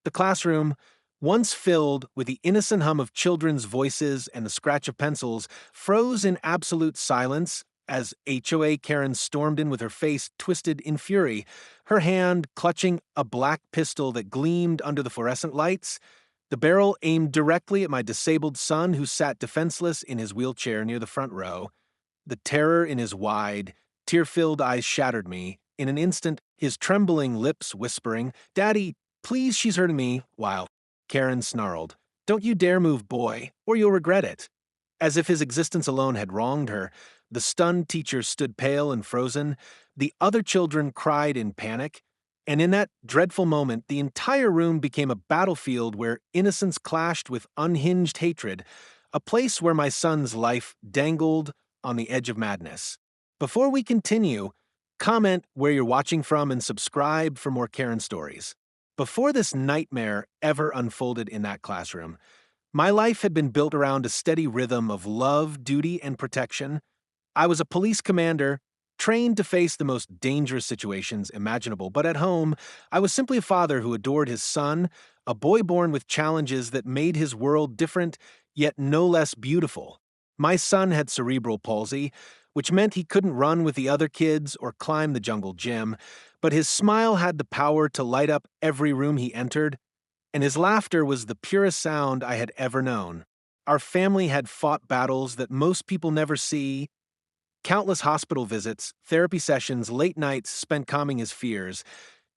The classroom, once filled with the innocent hum of children's voices and the scratch of pencils, froze in absolute silence as HOA Karen stormed in with her face twisted in fury, her hand clutching a black pistol that gleamed under the fluorescent lights, the barrel aimed directly at my disabled son who sat defenseless in his wheelchair near the front row. The terror in his wide, tear-filled eyes shattered me. In an instant, his trembling lips whispering, "Daddy, please, she's hurting me," while Karen snarled, "Don't you dare move, boy, or you'll regret it." As if his existence alone had wronged her, the stunned teacher stood pale and frozen. The other children cried in panic. And in that dreadful moment, the entire room became a battlefield where innocence clashed with unhinged hatred, a place where my son's life dangled on the edge of madness. Before we continue, comment where you're watching from and subscribe for more Karen stories. Before this nightmare ever unfolded in that classroom, my life had been built around a steady rhythm of love, duty, and protection. I was a police commander, trained to face the most dangerous situations imaginable, but at home, I was simply a father who adored his son, a boy born with challenges that made his world different, yet no less beautiful. My son had cerebral palsy, which meant he couldn't run with the other kids or climb the jungle gym, but his smile had the power to light up every room he entered, and his laughter was the purest sound I had ever known. Our family had fought battles that most people never see. Countless hospital visits, therapy sessions, late nights spent calming his fears,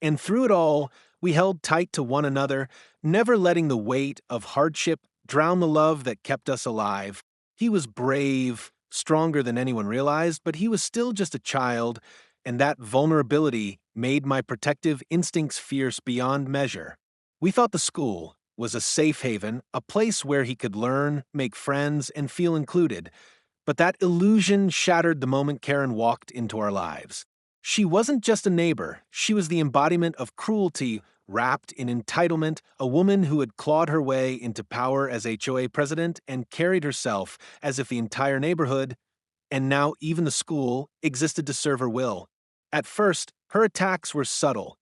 and through it all, we held tight to one another, never letting the weight of hardship drown the love that kept us alive. He was brave, stronger than anyone realized, but he was still just a child, and that vulnerability made my protective instincts fierce beyond measure. We thought the school was a safe haven, a place where he could learn, make friends, and feel included. But that illusion shattered the moment Karen walked into our lives. She wasn't just a neighbor, she was the embodiment of cruelty wrapped in entitlement, a woman who had clawed her way into power as HOA president and carried herself as if the entire neighborhood, and now even the school, existed to serve her will. At first, her attacks were subtle.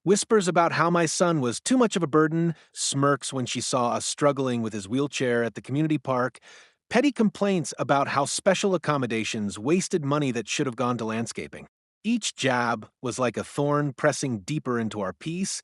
Whispers about how my son was too much of a burden, smirks when she saw us struggling with his wheelchair at the community park, petty complaints about how special accommodations wasted money that should have gone to landscaping. Each jab was like a thorn pressing deeper into our peace,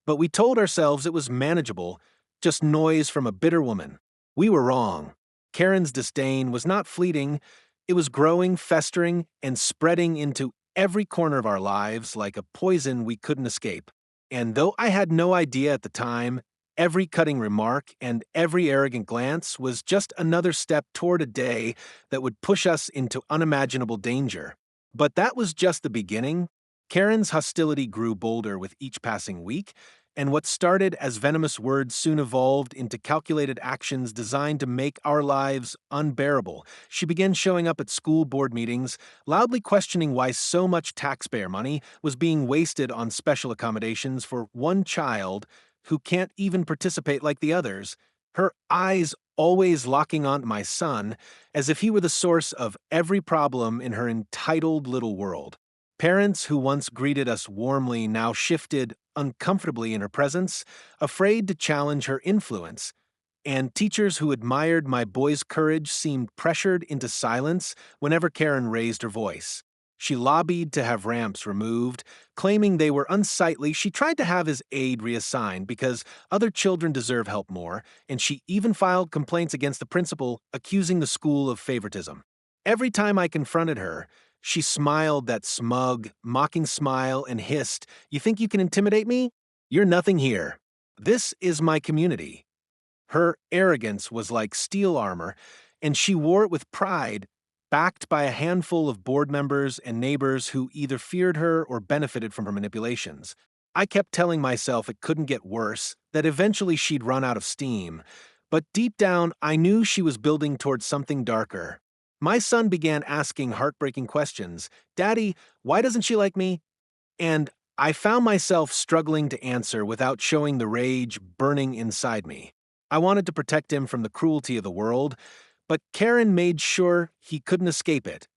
but we told ourselves it was manageable, just noise from a bitter woman. We were wrong. Karen's disdain was not fleeting, it was growing, festering, and spreading into every corner of our lives like a poison we couldn't escape. And though I had no idea at the time, every cutting remark and every arrogant glance was just another step toward a day that would push us into unimaginable danger. But that was just the beginning. Karen's hostility grew bolder with each passing week, and what started as venomous words soon evolved into calculated actions designed to make our lives unbearable. She began showing up at school board meetings, loudly questioning why so much taxpayer money was being wasted on special accommodations for one child who can't even participate like the others, her eyes always locking onto my son as if he were the source of every problem in her entitled little world. Parents who once greeted us warmly now shifted uncomfortably in her presence, afraid to challenge her influence, and teachers who admired my boy's courage seemed pressured into silence whenever Karen raised her voice. She lobbied to have ramps removed, claiming they were unsightly. She tried to have his aid reassigned because other children deserve help more, and she even filed complaints against the principal, accusing the school of favoritism. Every time I confronted her, she smiled that smug, mocking smile and hissed, "You think you can intimidate me? You're nothing here. This is my community." Her arrogance was like steel armor, and she wore it with pride, backed by a handful of board members and neighbors who either feared her or benefited from her manipulations. I kept telling myself it couldn't get worse, that eventually she'd run out of steam, but deep down I knew she was building towards something darker. My son began asking heartbreaking questions. "Daddy, why doesn't she like me?" And I found myself struggling to answer without showing the rage burning inside me. I wanted to protect him from the cruelty of the world, but Karen made sure he couldn't escape it.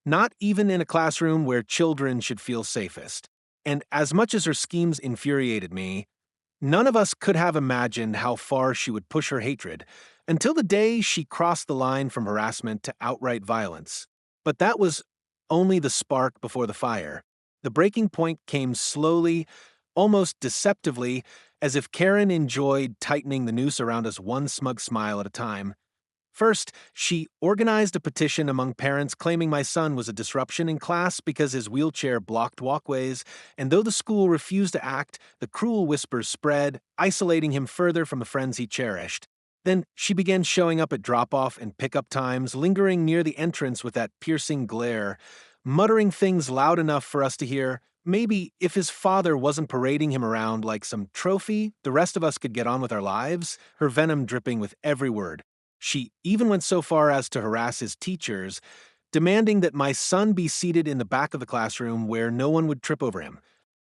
Not even in a classroom where children should feel safest. And as much as her schemes infuriated me, None of us could have imagined how far she would push her hatred, until the day she crossed the line from harassment to outright violence. But that was only the spark before the fire. The breaking point came slowly, almost deceptively, as if Karen enjoyed tightening the noose around us one smug smile at a time. First, she organized a petition among parents claiming my son was a disruption in class because his wheelchair blocked walkways, and though the school refused to act, the cruel whispers spread, isolating him further from the friends he cherished. Then she began showing up at drop-off and pickup times, lingering near the entrance with that piercing glare, muttering things loud enough for us to hear. Maybe if his father wasn't parading him around like some trophy, the rest of us could get on with our lives, her venom dripping with every word. She even went so far as to harass his teachers, demanding that my son be seated in the back of the classroom where no one would trip over him.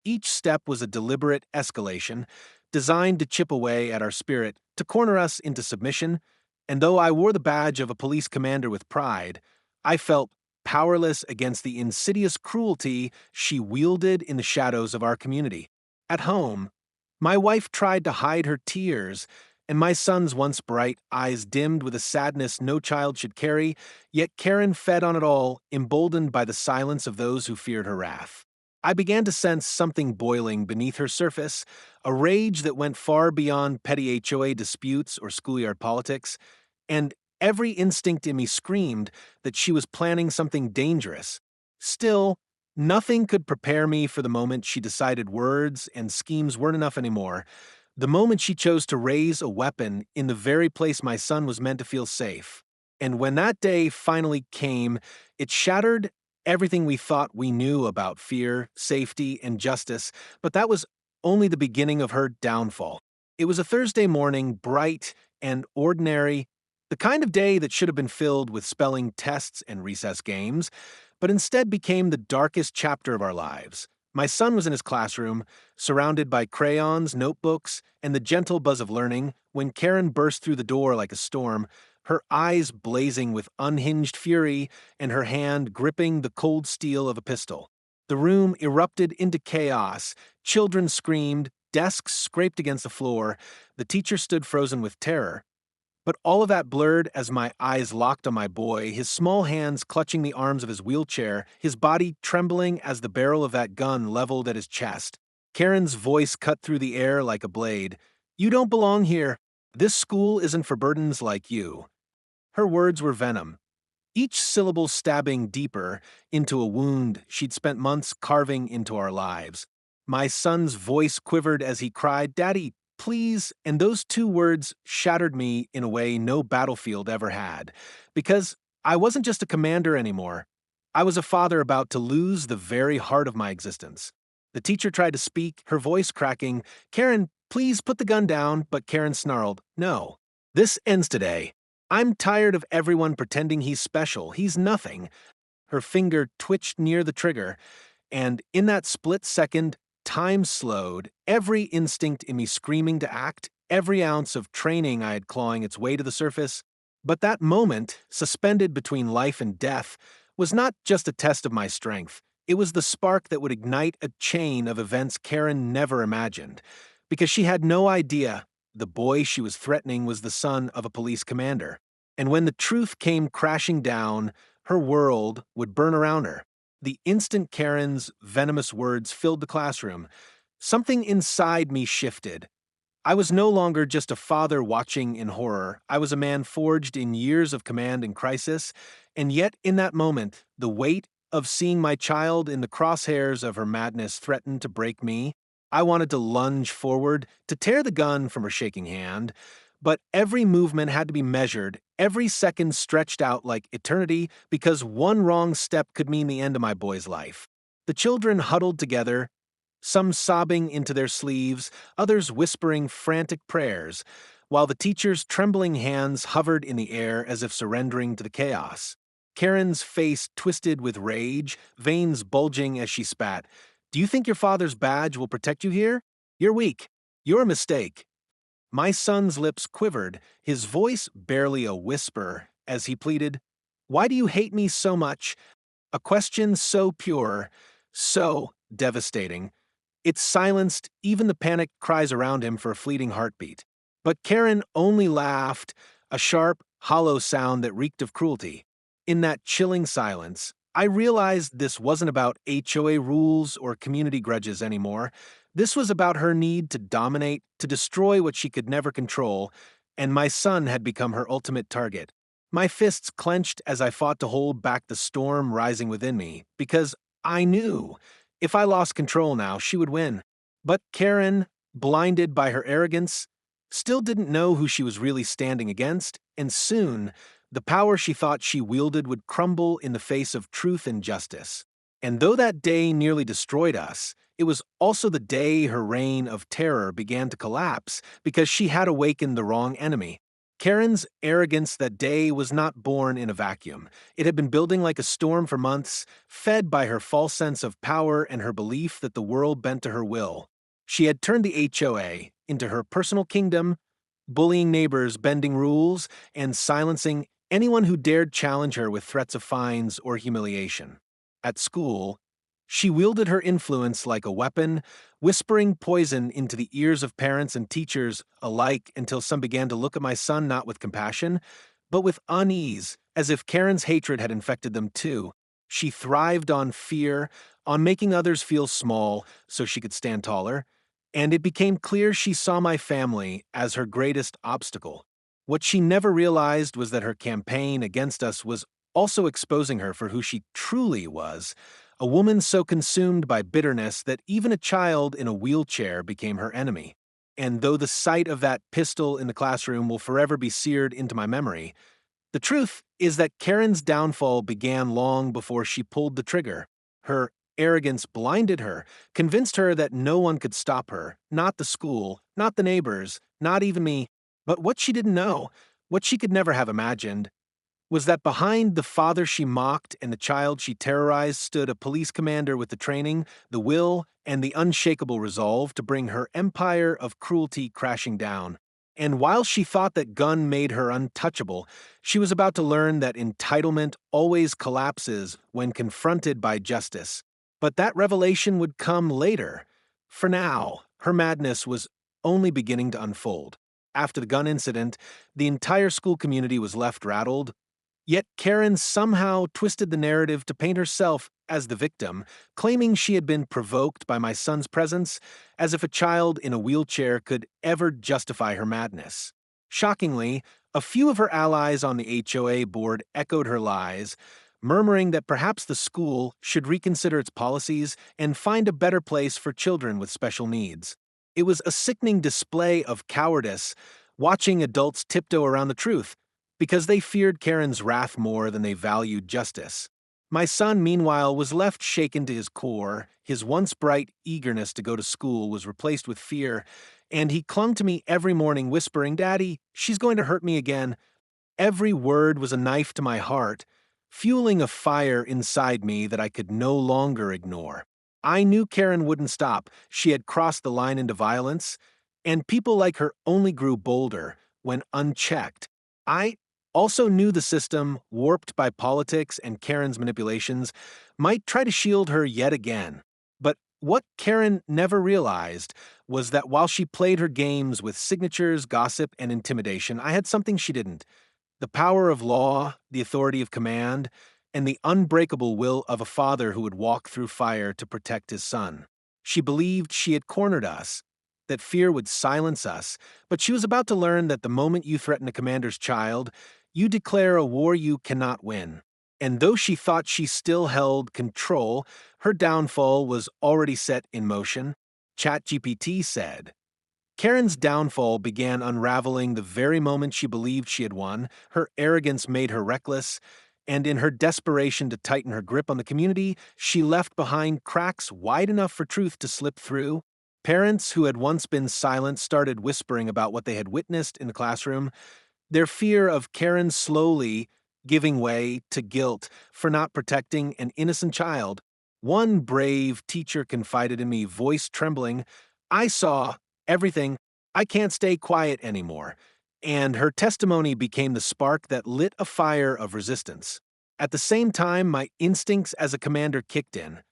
Each step was a deliberate escalation, designed to chip away at our spirit, to corner us into submission, and though I wore the badge of a police commander with pride, I felt powerless against the insidious cruelty she wielded in the shadows of our community. At home, my wife tried to hide her tears, and my son's once bright eyes dimmed with a sadness no child should carry, yet Karen fed on it all, emboldened by the silence of those who feared her wrath. I began to sense something boiling beneath her surface, a rage that went far beyond petty HOA disputes or schoolyard politics, and every instinct in me screamed that she was planning something dangerous. Still, nothing could prepare me for the moment she decided words and schemes weren't enough anymore, the moment she chose to raise a weapon in the very place my son was meant to feel safe. And when that day finally came, it shattered everything we thought we knew about fear, safety, and justice, but that was only the beginning of her downfall. It was a Thursday morning, bright and ordinary, the kind of day that should have been filled with spelling tests and recess games, but instead became the darkest chapter of our lives. My son was in his classroom, surrounded by crayons, notebooks, and the gentle buzz of learning, when Karen burst through the door like a storm, her eyes blazing with unhinged fury and her hand gripping the cold steel of a pistol. The room erupted into chaos. Children screamed, desks scraped against the floor, the teacher stood frozen with terror. But all of that blurred as my eyes locked on my boy, his small hands clutching the arms of his wheelchair, his body trembling as the barrel of that gun leveled at his chest. Karen's voice cut through the air like a blade. "You don't belong here. This school isn't for burdens like you." Her words were venom, each syllable stabbing deeper into a wound she'd spent months carving into our lives. My son's voice quivered as he cried, "Daddy, please," and those two words shattered me in a way no battlefield ever had, because I wasn't just a commander anymore. I was a father about to lose the very heart of my existence. The teacher tried to speak, her voice cracking, "Karen, please put the gun down," but Karen snarled, "No. This ends today. I'm tired of everyone pretending he's special. He's nothing." Her finger twitched near the trigger, and in that split second, time slowed, every instinct in me screaming to act, every ounce of training I had clawing its way to the surface. But that moment, suspended between life and death, was not just a test of my strength. It was the spark that would ignite a chain of events Karen never imagined. Because she had no idea the boy she was threatening was the son of a police commander. And when the truth came crashing down, her world would burn around her. The instant Karen's venomous words filled the classroom, something inside me shifted. I was no longer just a father watching in horror. I was a man forged in years of command and crisis, and yet in that moment, the weight of seeing my child in the crosshairs of her madness threatened to break me. I wanted to lunge forward, to tear the gun from her shaking hand, but every movement had to be measured, every second stretched out like eternity, because one wrong step could mean the end of my boy's life. The children huddled together, some sobbing into their sleeves, others whispering frantic prayers, while the teacher's trembling hands hovered in the air as if surrendering to the chaos. Karen's face twisted with rage, veins bulging as she spat. "Do you think your father's badge will protect you here? You're weak. You're a mistake." My son's lips quivered, his voice barely a whisper, as he pleaded, "Why do you hate me so much?" A question so pure, so devastating. It silenced even the panicked cries around him for a fleeting heartbeat. But Karen only laughed, a sharp, hollow sound that reeked of cruelty. In that chilling silence, I realized this wasn't about HOA rules or community grudges anymore. This was about her need to dominate, to destroy what she could never control, and my son had become her ultimate target. My fists clenched as I fought to hold back the storm rising within me, because I knew if I lost control now, she would win. But Karen, blinded by her arrogance, still didn't know who she was really standing against, and soon, the power she thought she wielded would crumble in the face of truth and justice. And though that day nearly destroyed us, it was also the day her reign of terror began to collapse because she had awakened the wrong enemy. Karen's arrogance that day was not born in a vacuum. It had been building like a storm for months, fed by her false sense of power and her belief that the world bent to her will. She had turned the HOA into her personal kingdom, bullying neighbors, bending rules, and silencing anyone who dared challenge her with threats of fines or humiliation. At school, she wielded her influence like a weapon, whispering poison into the ears of parents and teachers alike until some began to look at my son not with compassion, but with unease, as if Karen's hatred had infected them too. She thrived on fear, on making others feel small so she could stand taller, and it became clear she saw my family as her greatest obstacle. What she never realized was that her campaign against us was also exposing her for who she truly was, a woman so consumed by bitterness that even a child in a wheelchair became her enemy. And though the sight of that pistol in the classroom will forever be seared into my memory, the truth is that Karen's downfall began long before she pulled the trigger. Her arrogance blinded her, convinced her that no one could stop her, not the school, not the neighbors, not even me. But what she didn't know, what she could never have imagined, was that behind the father she mocked and the child she terrorized stood a police commander with the training, the will, and the unshakable resolve to bring her empire of cruelty crashing down. And while she thought that gun made her untouchable, she was about to learn that entitlement always collapses when confronted by justice. But that revelation would come later. For now, her madness was only beginning to unfold. After the gun incident, the entire school community was left rattled. Yet Karen somehow twisted the narrative to paint herself as the victim, claiming she had been provoked by my son's presence, as if a child in a wheelchair could ever justify her madness. Shockingly, a few of her allies on the HOA board echoed her lies, murmuring that perhaps the school should reconsider its policies and find a better place for children with special needs. It was a sickening display of cowardice, watching adults tiptoe around the truth, because they feared Karen's wrath more than they valued justice. My son, meanwhile, was left shaken to his core. His once bright eagerness to go to school was replaced with fear, and he clung to me every morning, whispering, "Daddy, she's going to hurt me again." Every word was a knife to my heart, fueling a fire inside me that I could no longer ignore. I knew Karen wouldn't stop. She had crossed the line into violence, and people like her only grew bolder when unchecked. I also knew the system, warped by politics and Karen's manipulations, might try to shield her yet again. But what Karen never realized was that while she played her games with signatures, gossip, and intimidation, I had something she didn't: the power of law, the authority of command, and the unbreakable will of a father who would walk through fire to protect his son. She believed she had cornered us, that fear would silence us, but she was about to learn that the moment you threaten a commander's child, you declare a war you cannot win. And though she thought she still held control, her downfall was already set in motion. ChatGPT said, Karen's downfall began unraveling the very moment she believed she had won. Her arrogance made her reckless, and in her desperation to tighten her grip on the community, she left behind cracks wide enough for truth to slip through. Parents who had once been silent started whispering about what they had witnessed in the classroom, their fear of Karen slowly giving way to guilt for not protecting an innocent child. One brave teacher confided in me, voice trembling, "I saw everything. I can't stay quiet anymore." And her testimony became the spark that lit a fire of resistance. At the same time, my instincts as a commander kicked in.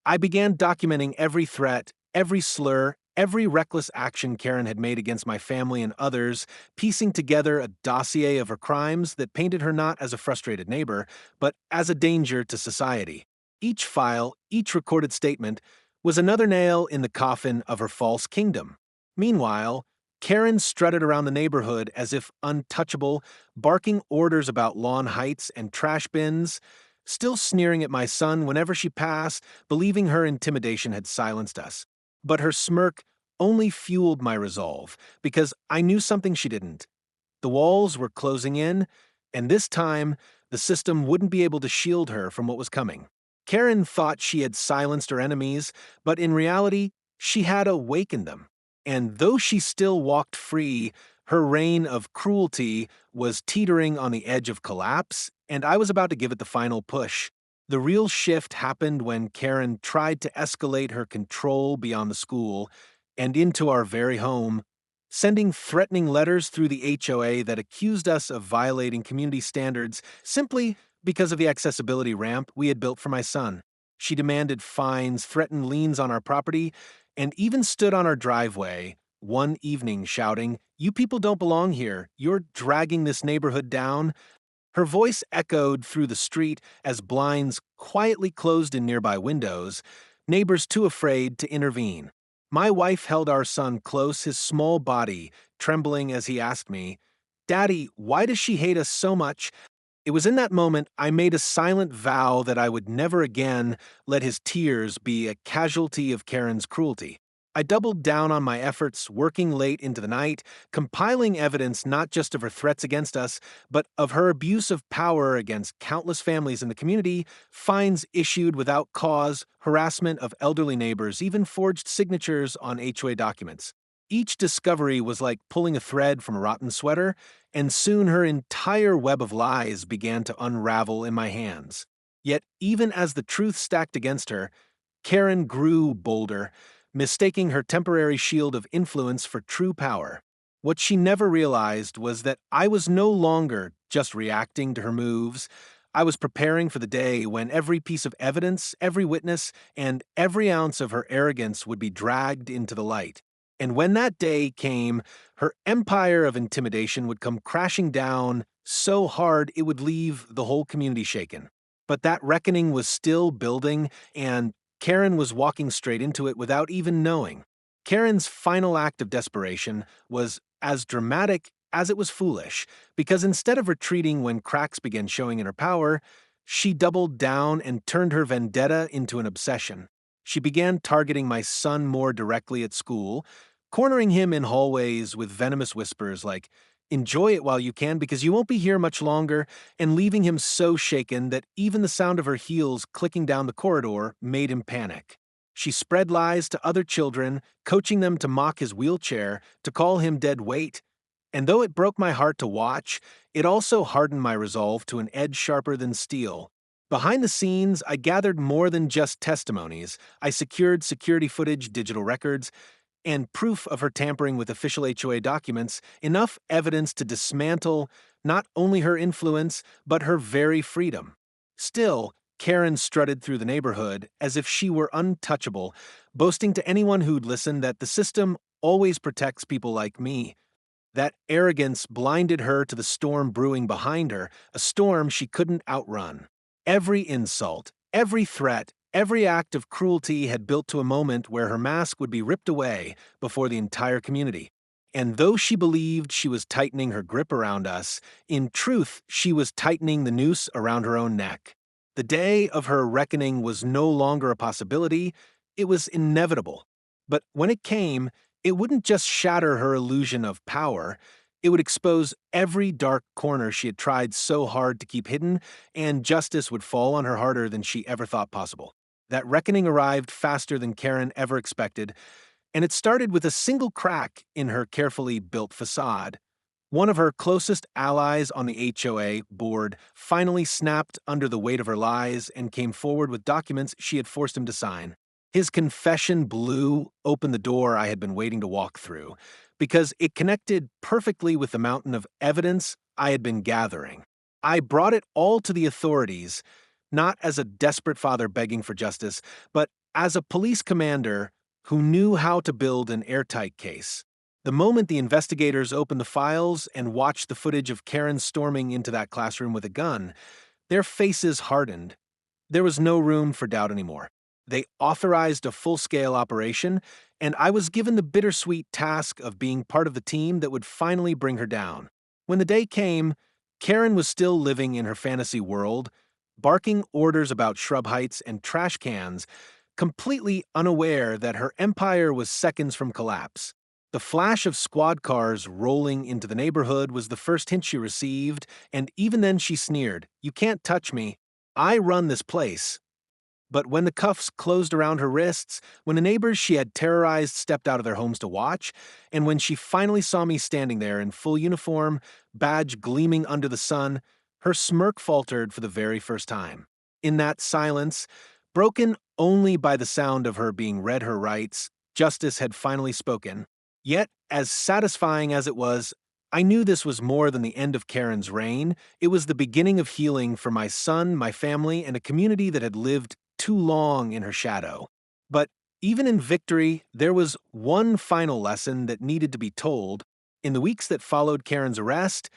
I began documenting every threat, every slur, every reckless action Karen had made against my family and others, piecing together a dossier of her crimes that painted her not as a frustrated neighbor, but as a danger to society. Each file, each recorded statement, was another nail in the coffin of her false kingdom. Meanwhile, Karen strutted around the neighborhood as if untouchable, barking orders about lawn heights and trash bins, still sneering at my son whenever she passed, believing her intimidation had silenced us. But her smirk only fueled my resolve, because I knew something she didn't. The walls were closing in, and this time, the system wouldn't be able to shield her from what was coming. Karen thought she had silenced her enemies, but in reality, she had awakened them. And though she still walked free, her reign of cruelty was teetering on the edge of collapse, and I was about to give it the final push. The real shift happened when Karen tried to escalate her control beyond the school and into our very home, sending threatening letters through the HOA that accused us of violating community standards simply because of the accessibility ramp we had built for my son. She demanded fines, threatened liens on our property, and even stood on our driveway one evening shouting, "You people don't belong here. You're dragging this neighborhood down." Her voice echoed through the street as blinds quietly closed in nearby windows, neighbors too afraid to intervene. My wife held our son close, his small body trembling as he asked me, "Daddy, why does she hate us so much?" It was in that moment I made a silent vow that I would never again let his tears be a casualty of Karen's cruelty. I doubled down on my efforts, working late into the night, compiling evidence not just of her threats against us, but of her abuse of power against countless families in the community, fines issued without cause, harassment of elderly neighbors, even forged signatures on HOA documents. Each discovery was like pulling a thread from a rotten sweater, and soon her entire web of lies began to unravel in my hands. Yet, even as the truth stacked against her, Karen grew bolder, mistaking her temporary shield of influence for true power. What she never realized was that I was no longer just reacting to her moves. I was preparing for the day when every piece of evidence, every witness, and every ounce of her arrogance would be dragged into the light. And when that day came, her empire of intimidation would come crashing down so hard it would leave the whole community shaken. But that reckoning was still building, and Karen was walking straight into it without even knowing. Karen's final act of desperation was as dramatic as it was foolish, because instead of retreating when cracks began showing in her power, she doubled down and turned her vendetta into an obsession. She began targeting my son more directly at school, cornering him in hallways with venomous whispers like, "Enjoy it while you can because you won't be here much longer," and leaving him so shaken that even the sound of her heels clicking down the corridor made him panic. She spread lies to other children, coaching them to mock his wheelchair, to call him dead weight. And though it broke my heart to watch, it also hardened my resolve to an edge sharper than steel. Behind the scenes, I gathered more than just testimonies. I secured security footage, digital records, and proof of her tampering with official HOA documents, enough evidence to dismantle not only her influence, but her very freedom. Still, Karen strutted through the neighborhood as if she were untouchable, boasting to anyone who'd listen that the system always protects people like me. That arrogance blinded her to the storm brewing behind her, a storm she couldn't outrun. Every insult, every threat, every act of cruelty had built to a moment where her mask would be ripped away before the entire community. And though she believed she was tightening her grip around us, in truth, she was tightening the noose around her own neck. The day of her reckoning was no longer a possibility, it was inevitable. But when it came, it wouldn't just shatter her illusion of power, it would expose every dark corner she had tried so hard to keep hidden, and justice would fall on her harder than she ever thought possible. That reckoning arrived faster than Karen ever expected, and it started with a single crack in her carefully built facade. One of her closest allies on the HOA board finally snapped under the weight of her lies and came forward with documents she had forced him to sign. His confession blew open the door I had been waiting to walk through, because it connected perfectly with the mountain of evidence I had been gathering. I brought it all to the authorities, not as a desperate father begging for justice, but as a police commander who knew how to build an airtight case. The moment the investigators opened the files and watched the footage of Karen storming into that classroom with a gun, their faces hardened. There was no room for doubt anymore. They authorized a full-scale operation, and I was given the bittersweet task of being part of the team that would finally bring her down. When the day came, Karen was still living in her fantasy world, barking orders about shrub heights and trash cans, completely unaware that her empire was seconds from collapse. The flash of squad cars rolling into the neighborhood was the first hint she received, and even then she sneered, "You can't touch me. I run this place." But when the cuffs closed around her wrists, when the neighbors she had terrorized stepped out of their homes to watch, and when she finally saw me standing there in full uniform, badge gleaming under the sun, her smirk faltered for the very first time. In that silence, broken only by the sound of her being read her rights, justice had finally spoken. Yet, as satisfying as it was, I knew this was more than the end of Karen's reign. It was the beginning of healing for my son, my family, and a community that had lived too long in her shadow. But even in victory, there was one final lesson that needed to be told. In the weeks that followed Karen's arrest,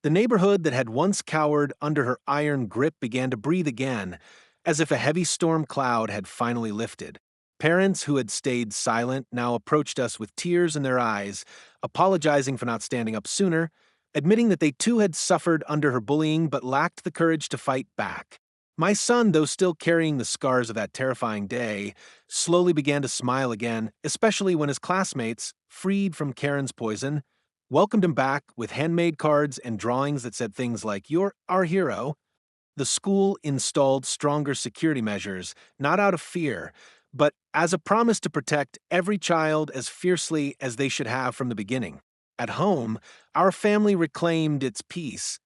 the neighborhood that had once cowered under her iron grip began to breathe again, as if a heavy storm cloud had finally lifted. Parents who had stayed silent now approached us with tears in their eyes, apologizing for not standing up sooner, admitting that they too had suffered under her bullying but lacked the courage to fight back. My son, though still carrying the scars of that terrifying day, slowly began to smile again, especially when his classmates, freed from Karen's poison, welcomed him back with handmade cards and drawings that said things like, "You're our hero." The school installed stronger security measures, not out of fear, but as a promise to protect every child as fiercely as they should have from the beginning. At home, our family reclaimed its peace.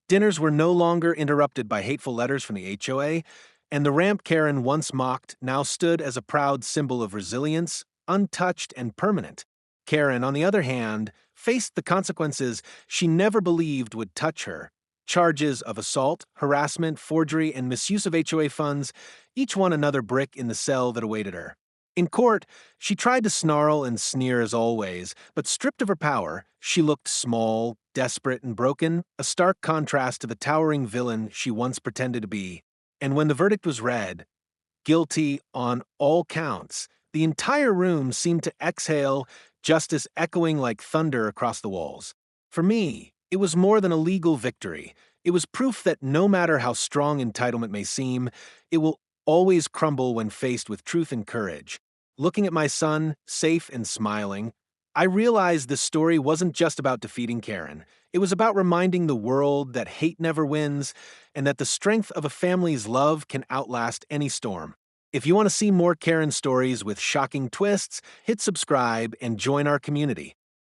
Dinners were no longer interrupted by hateful letters from the HOA, and the ramp Karen once mocked now stood as a proud symbol of resilience, untouched and permanent. Karen, on the other hand, faced the consequences she never believed would touch her. Charges of assault, harassment, forgery, and misuse of HOA funds, each one another brick in the cell that awaited her. In court, she tried to snarl and sneer as always, but stripped of her power, she looked small, desperate, and broken, a stark contrast to the towering villain she once pretended to be. And when the verdict was read, guilty on all counts, the entire room seemed to exhale, justice echoing like thunder across the walls. For me, it was more than a legal victory. It was proof that no matter how strong entitlement may seem, it will always crumble when faced with truth and courage. Looking at my son, safe and smiling, I realized this story wasn't just about defeating Karen. It was about reminding the world that hate never wins and that the strength of a family's love can outlast any storm. If you want to see more Karen stories with shocking twists, hit subscribe and join our community.